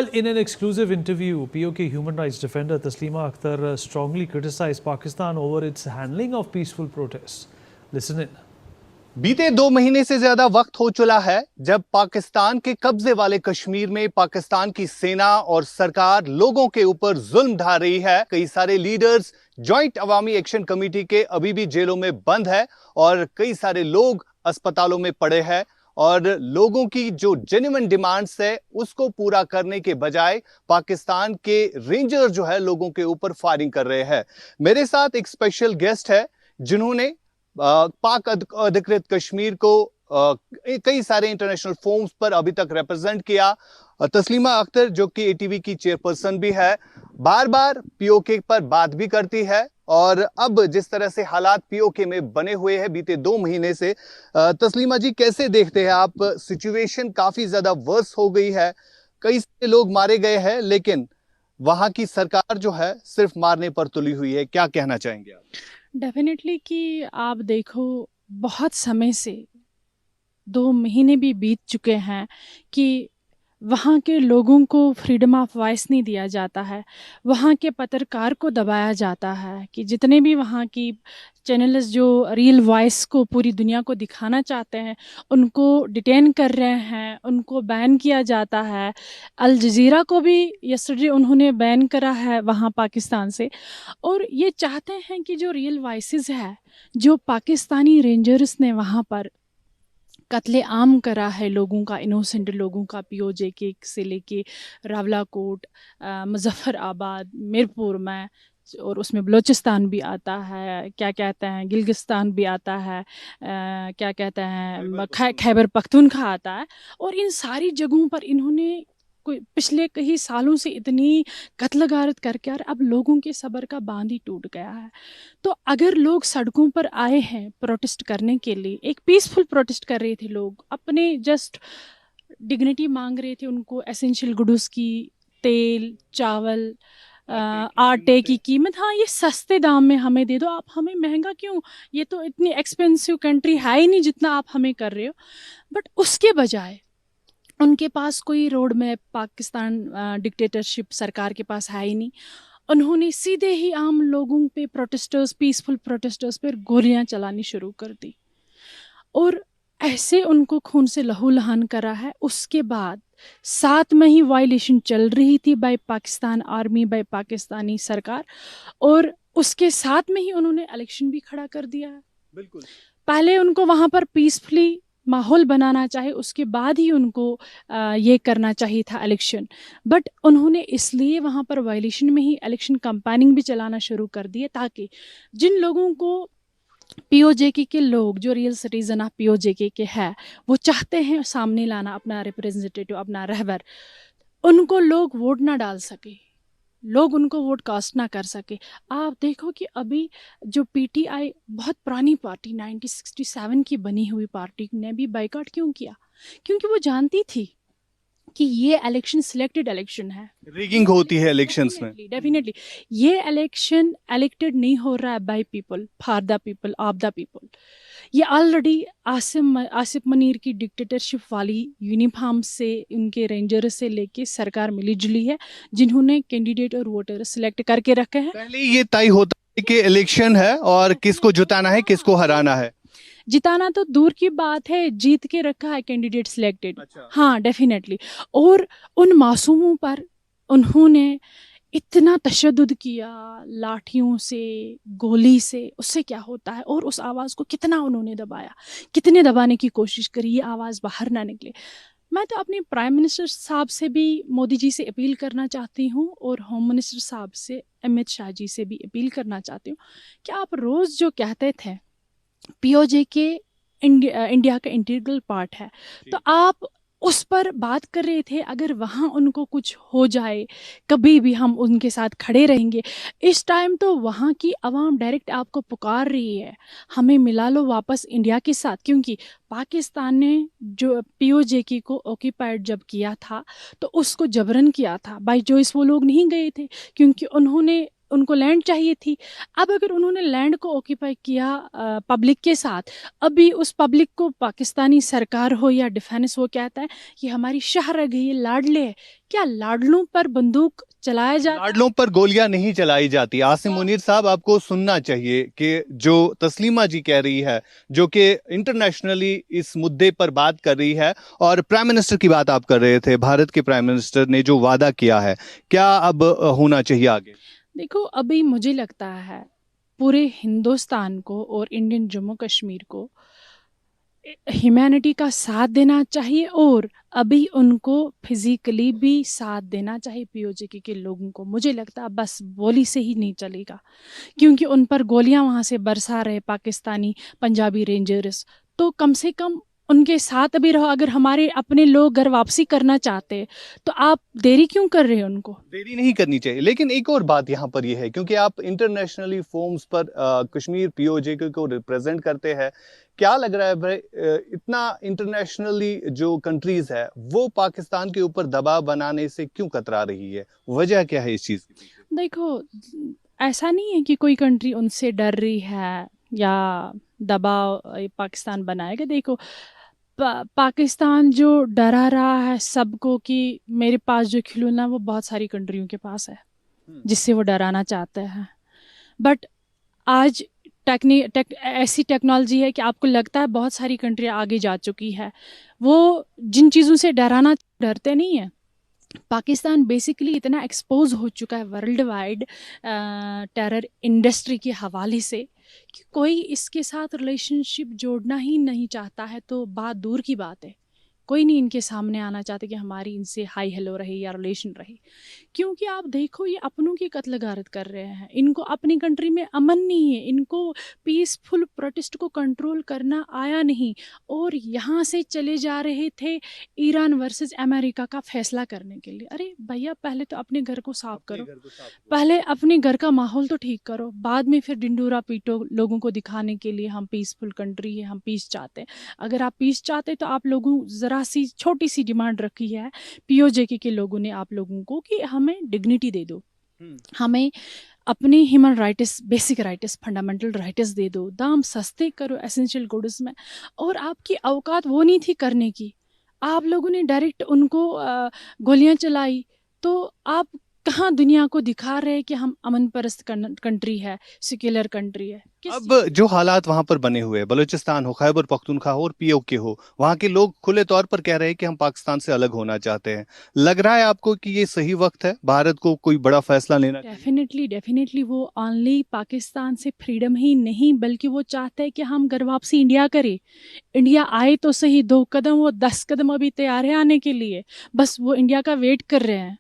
Well, in an exclusive interview, POK human rights defender Taslima Akhtar strongly criticized Pakistan over its handling of peaceful protests. Listen in. बीते 2 महीने से ज्यादा वक्त हो चुका है जब पाकिस्तान के कब्जे वाले कश्मीर में पाकिस्तान की सेना और सरकार लोगों के ऊपर जुल्म ढा रही है। कई सारे लीडर्स जॉइंट अवामी एक्शन कमेटी के अभी भी जेलों में बंद है और कई सारे लोग अस्पतालों में पड़े हैं और लोगों की जो जेन्युइन डिमांड्स है उसको पूरा करने के बजाय पाकिस्तान के रेंजर जो है लोगों के ऊपर फायरिंग कर रहे हैं। मेरे साथ एक स्पेशल गेस्ट है जिन्होंने पाक अधिकृत कश्मीर को कई सारे इंटरनेशनल फोरम्स पर अभी तक रिप्रेजेंट किया। तस्लीमा अख्तर जो कि एटीवी की चेयरपर्सन भी है, बार बार पीओके पर बात भी करती है और अब जिस तरह से हालात पीओके में बने हुए हैं बीते 2 महीने से, तस्लीमा जी कैसे देखते हैं आप? सिचुएशन काफी ज्यादा वर्स हो गई है, कई सारे लोग मारे गए हैं लेकिन वहां की सरकार जो है सिर्फ मारने पर तुली हुई है, क्या कहना चाहेंगे आप? डेफिनेटली कि आप देखो, बहुत समय से 2 महीने भी बीत चुके हैं कि वहाँ के लोगों को फ्रीडम ऑफ वॉइस नहीं दिया जाता है, वहाँ के पत्रकार को दबाया जाता है कि जितने भी वहाँ की चैनल्स जो रियल वॉइस को पूरी दुनिया को दिखाना चाहते हैं उनको डिटेन कर रहे हैं, उनको बैन किया जाता है। अल जज़ीरा को भी यस्टरडे उन्होंने बैन करा है वहाँ पाकिस्तान से, और ये चाहते हैं कि जो रियल वॉइसेस है, जो पाकिस्तानी रेंजर्स ने वहाँ पर कत्ले आम करा है लोगों का, इनोसेंट लोगों का, पीओजे से लेके रावलाकोट, मुजफ्फराबाद, मीरपुर में, और उसमें बलूचिस्तान भी आता है, क्या कहते हैं गिलगिस्तान भी आता है, क्या कहते हैं खैबर पख्तूनख्वा आता है। और इन सारी जगहों पर इन्होंने कोई पिछले कई सालों से इतनी कत्ल गारत करके और अब लोगों के सब्र का बांध ही टूट गया है। तो अगर लोग सड़कों पर आए हैं प्रोटेस्ट करने के लिए, एक पीसफुल प्रोटेस्ट कर रहे थे, लोग अपने जस्ट डिग्निटी मांग रहे थे, उनको एसेंशियल गुड्स की, तेल, चावल, आटे की कीमत, हाँ ये सस्ते दाम में हमें दे दो, आप हमें महंगा क्यों, ये तो इतनी एक्सपेंसिव कंट्री है ही नहीं जितना आप हमें कर रहे हो। बट उसके बजाय उनके पास कोई रोड मैप, पाकिस्तान डिक्टेटरशिप सरकार के पास है ही नहीं, उन्होंने सीधे ही आम लोगों पे, प्रोटेस्टर्स, पीसफुल प्रोटेस्टर्स पर गोलियां चलानी शुरू कर दी और ऐसे उनको खून से लहूलुहान करा है। उसके बाद साथ में ही वायलेशन चल रही थी by Pakistan army, by Pakistani सरकार, और उसके साथ में ही उन्होंने इलेक्शन भी खड़ा कर दिया है। बिल्कुल, पहले उनको वहाँ पर पीसफुली माहौल बनाना चाहिए, उसके बाद ही उनको ये करना चाहिए था इलेक्शन, बट उन्होंने इसलिए वहाँ पर वायलेशन में ही इलेक्शन कैंपेनिंग भी चलाना शुरू कर दिए ताकि जिन लोगों को पीओजेके के लोग, जो रियल सिटीजन ऑफ पीओजेके के हैं, वो चाहते हैं सामने लाना अपना रिप्रेजेंटेटिव, अपना रहबर, उनको लोग वोट ना डाल सके, लोग उनको वोट कास्ट ना कर सके। आप देखो कि अभी जो पीटीआई, बहुत पुरानी पार्टी, 1967 की बनी हुई पार्टी ने भी बाइकआउट क्यों किया? क्योंकि वो जानती थी कि ये इलेक्शन सिलेक्टेड इलेक्शन है, रिगिंग होती है इलेक्शंस में। डेफिनेटली ये इलेक्शन इलेक्टेड नहीं हो रहा है by people, for the people, of the people. ये ऑलरेडी आसिफ मनीर की डिक्टेटरशिप वाली यूनिफॉर्म से, उनके रेंजर से लेके सरकार मिली जुली है, जिन्होंने कैंडिडेट और वोटर सिलेक्ट करके रखे हैं। पहले ये तय होता है कि इलेक्शन है और किसको जिताना है, किसको हराना है। जिताना तो दूर की बात है, जीत के रखा है कैंडिडेट सिलेक्टेड। अच्छा। हाँ डेफिनेटली। और उन मासूमों पर उन्होंने इतना तशद्दुद किया, लाठियों से, गोली से, उससे क्या होता है, और उस आवाज़ को कितना उन्होंने दबाया, कितने दबाने की कोशिश करी, ये आवाज़ बाहर ना निकले। मैं तो अपने प्राइम मिनिस्टर साहब से भी, मोदी जी से अपील करना चाहती हूँ, और होम मिनिस्टर साहब से, अमित शाह जी से भी अपील करना चाहती हूँ कि आप रोज़ जो कहते थे पीओजेके इंडिया का इंटीग्रल पार्ट है, तो आप उस पर बात कर रहे थे, अगर वहाँ उनको कुछ हो जाए कभी भी हम उनके साथ खड़े रहेंगे। इस टाइम तो वहाँ की आवाम डायरेक्ट आपको पुकार रही है, हमें मिला लो वापस इंडिया के साथ, क्योंकि पाकिस्तान ने जो पीओजेके को ऑक्यूपाइड जब किया था तो उसको जबरन किया था, बाय चॉइस वो लोग नहीं गए थे, क्योंकि उन्होंने उनको लैंड चाहिए थी। अब अगर उन्होंने लैंड को ऑक्यूपाई किया पब्लिक के साथ, अभी उस पब्लिक को पाकिस्तानी सरकार हो या डिफेंस हो कहता है कि हमारी शाह रह गई, लाडले है। क्या लाडलों पर बंदूक चलाया जाता है? लाडलों पर गोलियां नहीं चलाई जाती। आसिम मुनीर साहब, आपको सुनना चाहिए कि जो तस्लीमा जी कह रही है, जो कि इंटरनेशनली इस मुद्दे पर बात कर रही है, और प्राइम मिनिस्टर की बात आप कर रहे थे, भारत के प्राइम मिनिस्टर ने जो वादा किया है, क्या अब होना चाहिए आगे? देखो, अभी मुझे लगता है पूरे हिंदुस्तान को और इंडियन जम्मू कश्मीर को ह्यूमैनिटी का साथ देना चाहिए, और अभी उनको फिजिकली भी साथ देना चाहिए पीओजे के लोगों को। मुझे लगता है बस बोली से ही नहीं चलेगा, क्योंकि उन पर गोलियां वहाँ से बरसा रहे पाकिस्तानी पंजाबी रेंजर्स, तो कम से कम उनके साथ भी रहो। अगर हमारे अपने लोग घर वापसी करना चाहते हैं तो आप देरी क्यों कर रहे हैं? उनको देरी नहीं करनी चाहिए। लेकिन एक और बात यहाँ पर यह है, क्योंकि आप इंटरनेशनली फोरम्स पर कश्मीर पीओजे को रिप्रेजेंट करते हैं, क्या लग रहा है भाई, इतना इंटरनेशनली जो कंट्रीज है वो पाकिस्तान के ऊपर दबाव बनाने से क्यों कतरा रही है? वजह क्या है इस चीज की पीछे? देखो, ऐसा नहीं है कि कोई कंट्री उनसे डर रही है या दबाव पाकिस्तान बनाएगा। देखो, पाकिस्तान जो डरा रहा है सबको कि मेरे पास जो खिलौना वो बहुत सारी कंट्रियों के पास है जिससे वो डराना चाहते हैं। बट आज ऐसी टेक्नोलॉजी है कि आपको लगता है बहुत सारी कंट्रियाँ आगे जा चुकी है, वो जिन चीज़ों से डरते नहीं है। पाकिस्तान बेसिकली इतना एक्सपोज हो चुका है वर्ल्ड वाइड टेरर इंडस्ट्री के हवाले से कि कोई इसके साथ रिलेशनशिप जोड़ना ही नहीं चाहता है। तो बात दूर की बात है, कोई नहीं इनके सामने आना चाहते कि हमारी इनसे हाई हेलो रहे या रिलेशन रहे, क्योंकि आप देखो ये अपनों की कत्ल गारत कर रहे हैं। इनको अपनी कंट्री में अमन नहीं है, इनको पीसफुल प्रोटेस्ट को कंट्रोल करना आया नहीं, और यहाँ से चले जा रहे थे ईरान वर्सेस अमेरिका का फैसला करने के लिए। अरे भैया, पहले तो अपने घर को साफ करो, पहले अपने घर का माहौल तो ठीक करो, बाद में फिर डिंडोरा पीटो लोगों को दिखाने के लिए हम पीसफुल कंट्री है, हम पीस चाहते हैं। अगर आप पीस चाहते तो आप लोगों ज़रा सी छोटी सी डिमांड रखी है पीओजे के लोगों ने आप लोगों को कि हमें डिग्निटी दे दो, हमें अपने human rights, basic rights, fundamental rights दे दो, दाम सस्ते करो एसेंशियल गुड्स में। और आपकी औकात वो नहीं थी करने की, आप लोगों ने डायरेक्ट उनको गोलियां चलाई। तो आप कहाँ दुनिया को दिखा रहे हैं कि हम अमन परस्त कंट्री है, सेक्युलर कंट्री है? अब जो हालात वहां पर बने हुए हैं, बलूचिस्तान हो, खैबर पख्तूनख्वा हो और पीओके हो, वहां के लोग खुले तौर पर कह रहे हैं कि हम पाकिस्तान से अलग होना चाहते हैं। लग रहा है आपको कि ये सही वक्त है भारत को कोई बड़ा फैसला लेना? डेफिनेटली वो ओनली पाकिस्तान से फ्रीडम ही नहीं, बल्कि वो चाहते हैं कि हम घर वापसी इंडिया करें। इंडिया आए तो सही, 2 कदम, वो 10 कदम अभी तैयार है आने के लिए, बस वो इंडिया का वेट कर रहे हैं।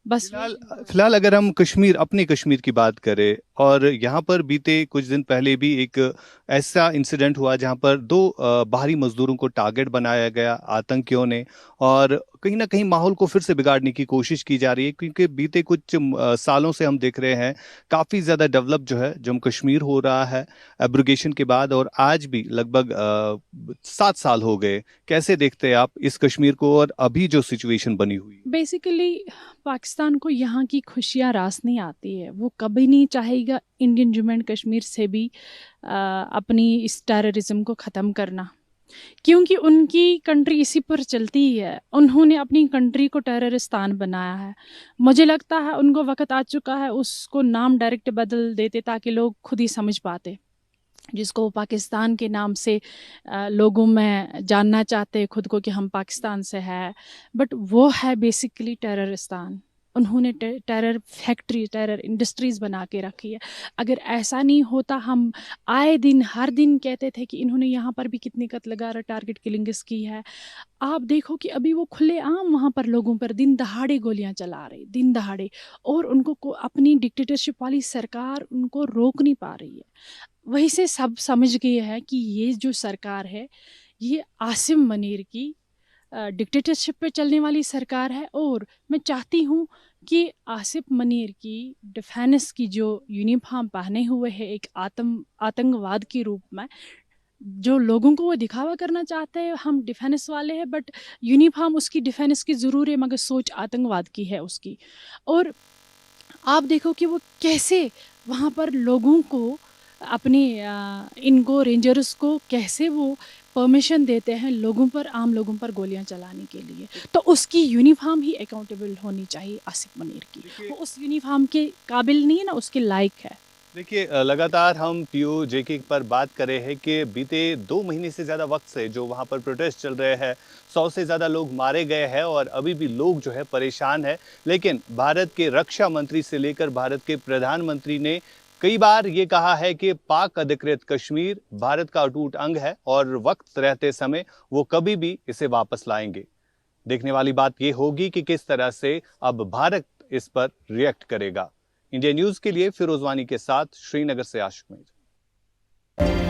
बस फिलहाल अगर हम कश्मीर, अपने कश्मीर की बात करें, और यहाँ पर बीते कुछ दिन पहले भी एक ऐसा इंसिडेंट हुआ जहाँ पर 2 बाहरी मजदूरों को टारगेट बनाया गया आतंकियों ने, और कहीं ना कहीं माहौल को फिर से बिगाड़ने की कोशिश की जा रही है, क्योंकि बीते कुछ सालों से हम देख रहे हैं काफ़ी ज़्यादा डेवलप जो है जम्मू कश्मीर हो रहा है एब्रोगेशन के बाद, और आज भी लगभग 7 साल हो गए। कैसे देखते हैं आप इस कश्मीर को और अभी जो सिचुएशन बनी हुई है? बेसिकली पाकिस्तान को यहाँ की खुशियाँ रास नहीं आती है, वो कभी नहीं चाहेगा इंडियन जम्मू एंड कश्मीर से भी अपनी इस टेररिज्म को ख़त्म करना, क्योंकि उनकी कंट्री इसी पर चलती ही है। उन्होंने अपनी कंट्री को टेररिस्तान बनाया है। मुझे लगता है उनको वक्त आ चुका है उसको नाम डायरेक्ट बदल देते ताकि लोग खुद ही समझ पाते, जिसको वो पाकिस्तान के नाम से लोगों में जानना चाहते हैं खुद को कि हम पाकिस्तान से है, बट वो है बेसिकली टेररिस्तान। उन्होंने टेरर फैक्ट्री, टेरर इंडस्ट्रीज़ बना के रखी है। अगर ऐसा नहीं होता, हम आए दिन हर दिन कहते थे कि इन्होंने यहाँ पर भी कितनी कत्ल गार टारगेट किलिंग्स की है। आप देखो कि अभी वो खुलेआम वहाँ पर लोगों पर दिन दहाड़े गोलियां चला रहे, दिन दहाड़े, और उनको अपनी डिक्टेटरशिप वाली सरकार उनको रोक नहीं पा रही है। वहीं से सब समझ गए हैं कि ये जो सरकार है ये आसिम मनीर की डिक्टेटरशिप पे चलने वाली सरकार है। और मैं चाहती हूँ कि आसिफ मनीर की डिफेंस की जो यूनिफॉर्म पहने हुए है एक आतंकवाद के रूप में, जो लोगों को वो दिखावा करना चाहते हैं हम डिफेंस वाले हैं, बट यूनिफॉर्म उसकी डिफेंस की ज़रूर है मगर सोच आतंकवाद की है उसकी। और आप देखो कि वो कैसे वहाँ पर लोगों को अपनी इनको रेंजर्स को कैसे वो परमिशन देते हैं लोगों पर, आम लोगों पर गोलियां चलाने के लिए। तो उसकी यूनिफॉर्म ही अकाउंटेबल होनी चाहिए आसिफ मुनीर की। वो उस यूनिफॉर्म के काबिल नहीं है ना, उसके लायक है। देखिए, लगातार हम पीओजेके पर बात कर रहे हैं कि बीते 2 महीने से ज़्यादा वक्त से जो वहाँ पर प्रोटेस्ट चल रहे हैं, 100 से ज़्यादा लोग मारे गए हैं और अभी भी लोग जो है परेशान है। लेकिन भारत के रक्षा मंत्री से लेकर भारत के प्रधानमंत्री ने कई बार ये कहा है कि पाक अधिकृत कश्मीर भारत का अटूट अंग है और वक्त रहते समय वो कभी भी इसे वापस लाएंगे। देखने वाली बात ये होगी कि किस तरह से अब भारत इस पर रिएक्ट करेगा। इंडिया न्यूज के लिए फिरोज वानी के साथ श्रीनगर से आशिक मीर।